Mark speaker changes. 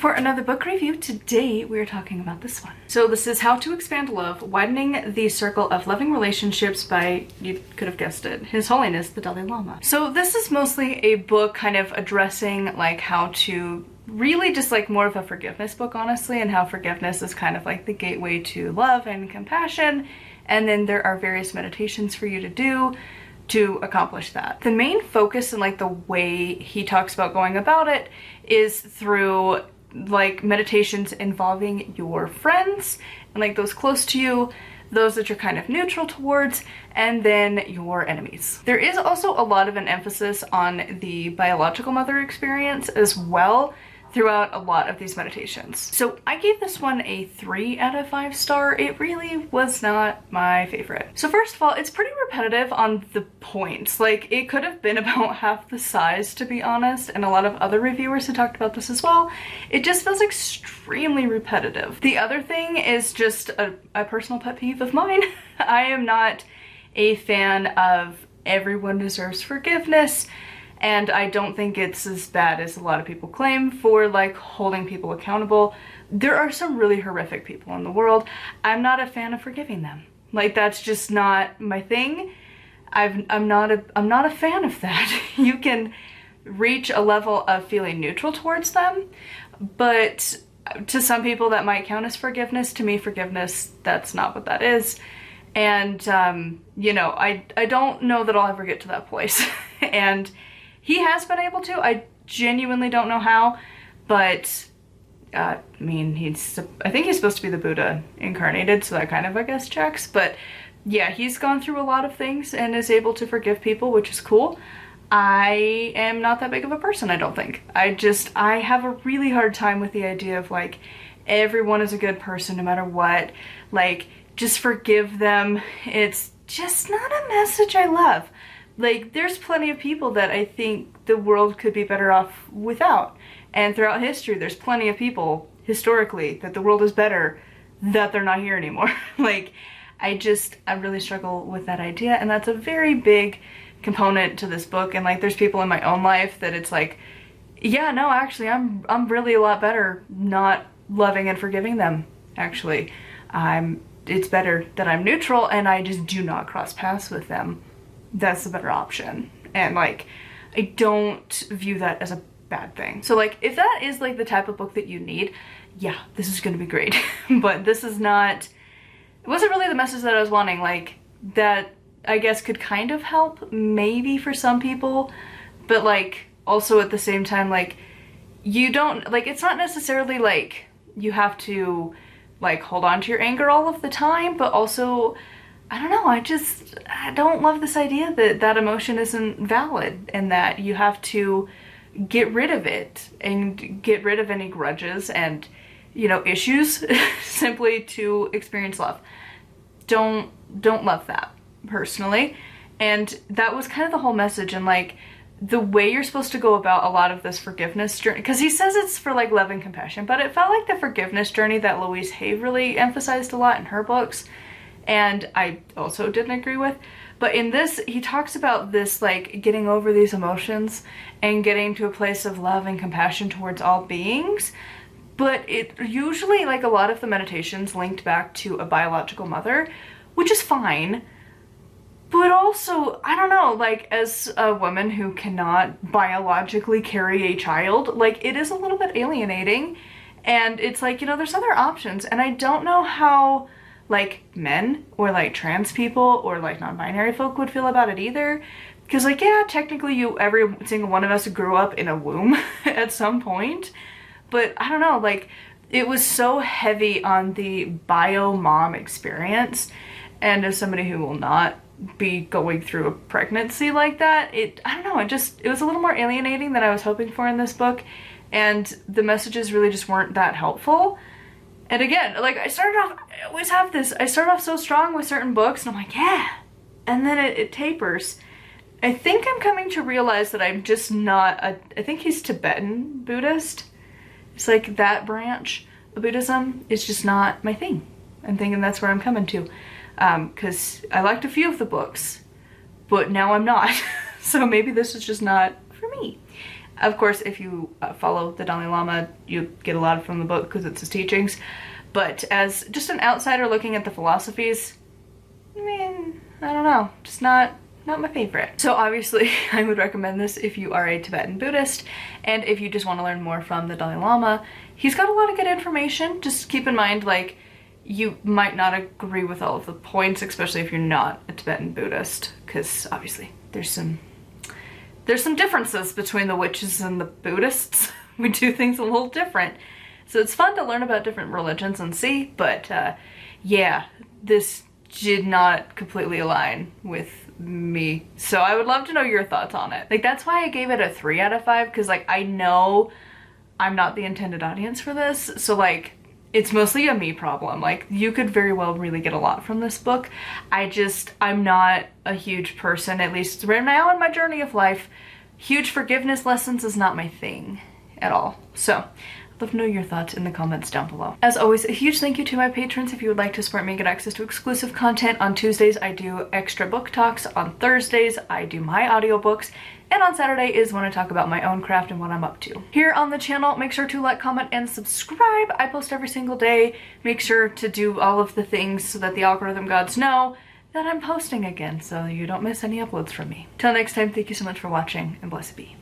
Speaker 1: for another book review. Today we are talking about this one. So this is How to Expand Love, Widening the Circle of Loving Relationships by, you could have guessed it, His Holiness the Dalai Lama. So this is mostly a book kind of addressing like how to really just like more of a forgiveness book, honestly, and how forgiveness is kind of like the gateway to love and compassion. And then there are various meditations for you to do to accomplish that. The main focus and like the way he talks about going about it is through like meditations involving your friends and like those close to you, those that you're kind of neutral towards, and then your enemies. There is also a lot of an emphasis on the biological mother experience as well throughout a lot of these meditations. So I gave this one a 3 out of 5 star. It really was not my favorite. So first of all, it's pretty repetitive on the points. Like it could have been about half the size, to be honest, and a lot of other reviewers who talked about this as well. It just feels extremely repetitive. The other thing is just a personal pet peeve of mine. I am not a fan of everyone deserves forgiveness. And I don't think it's as bad as a lot of people claim for like holding people accountable. There are some really horrific people in the world. I'm not a fan of forgiving them. Like that's just not my thing. I'm not a fan of that. You can reach a level of feeling neutral towards them, but to some people that might count as forgiveness. To me, forgiveness, that's not what that is. And you know, I don't know that I'll ever get to that place. And he has been able to. I genuinely don't know how, but I mean, I think he's supposed to be the Buddha incarnated, so that kind of, I guess, checks. But yeah, he's gone through a lot of things and is able to forgive people, which is cool. I am not that big of a person, I don't think. I have a really hard time with the idea of like, everyone is a good person no matter what. Like, just forgive them. It's just not a message I love. Like, there's plenty of people that I think the world could be better off without. And throughout history, there's plenty of people, historically, that the world is better, that they're not here anymore. Like, I really struggle with that idea. And that's a very big component to this book. And like, there's people in my own life that it's like, yeah, no, actually, I'm really a lot better not loving and forgiving them, actually. It's better that I'm neutral and I just do not cross paths with them. That's the better option. And like, I don't view that as a bad thing. So like, if that is like the type of book that you need, yeah, this is gonna be great. But this is not, it wasn't really the message that I was wanting. Like, that I guess could kind of help maybe for some people, but like also at the same time, like, you don't, like, it's not necessarily like you have to like hold on to your anger all of the time, but also, I don't know, I don't love this idea that that emotion isn't valid and that you have to get rid of it and get rid of any grudges and, you know, issues simply to experience love. Don't love that, personally. And that was kind of the whole message, and like the way you're supposed to go about a lot of this forgiveness journey, because he says it's for like love and compassion, but it felt like the forgiveness journey that Louise Hay really emphasized a lot in her books, and I also didn't agree with. But in this, he talks about this like getting over these emotions and getting to a place of love and compassion towards all beings. But it usually, like a lot of the meditations, linked back to a biological mother, which is fine. But also, I don't know, like as a woman who cannot biologically carry a child, like it is a little bit alienating. And it's like, you know, there's other options. And I don't know how like men or like trans people or like non-binary folk would feel about it either, because like, yeah, technically every single one of us grew up in a womb at some point, but I don't know, like it was so heavy on the bio mom experience, and as somebody who will not be going through a pregnancy like that, I don't know, it was a little more alienating than I was hoping for in this book, and the messages really just weren't that helpful. And again, like I always have this, I start off so strong with certain books and I'm like, yeah, and then it tapers. I think I'm coming to realize that I'm just not I think he's Tibetan Buddhist. It's like that branch of Buddhism is just not my thing. I'm thinking that's where I'm coming to. Because I liked a few of the books, but now I'm not. So maybe this is just not for me. Of course, if you follow the Dalai Lama, you get a lot from the book because it's his teachings. But as just an outsider looking at the philosophies, I mean, I don't know, just not my favorite. So obviously I would recommend this if you are a Tibetan Buddhist and if you just want to learn more from the Dalai Lama. He's got a lot of good information. Just keep in mind, like, you might not agree with all of the points, especially if you're not a Tibetan Buddhist, because obviously there's some differences between the witches and the Buddhists. We do things a little different. So it's fun to learn about different religions and see, but yeah, this did not completely align with me. So I would love to know your thoughts on it. Like, that's why I gave it a 3 out of 5, because like, I know I'm not the intended audience for this. So like, it's mostly a me problem. Like, you could very well really get a lot from this book. I'm not a huge person, at least right now in my journey of life. Huge forgiveness lessons is not my thing at all. So I'd love to know your thoughts in the comments down below. As always, a huge thank you to my patrons. If you would like to support me and get access to exclusive content, on Tuesdays I do extra book talks, on Thursdays I do my audiobooks, and on Saturday is when I talk about my own craft and what I'm up to. Here on the channel, make sure to like, comment, and subscribe. I post every single day. Make sure to do all of the things so that the algorithm gods know that I'm posting again, so you don't miss any uploads from me. Till next time, thank you so much for watching, and blessed be.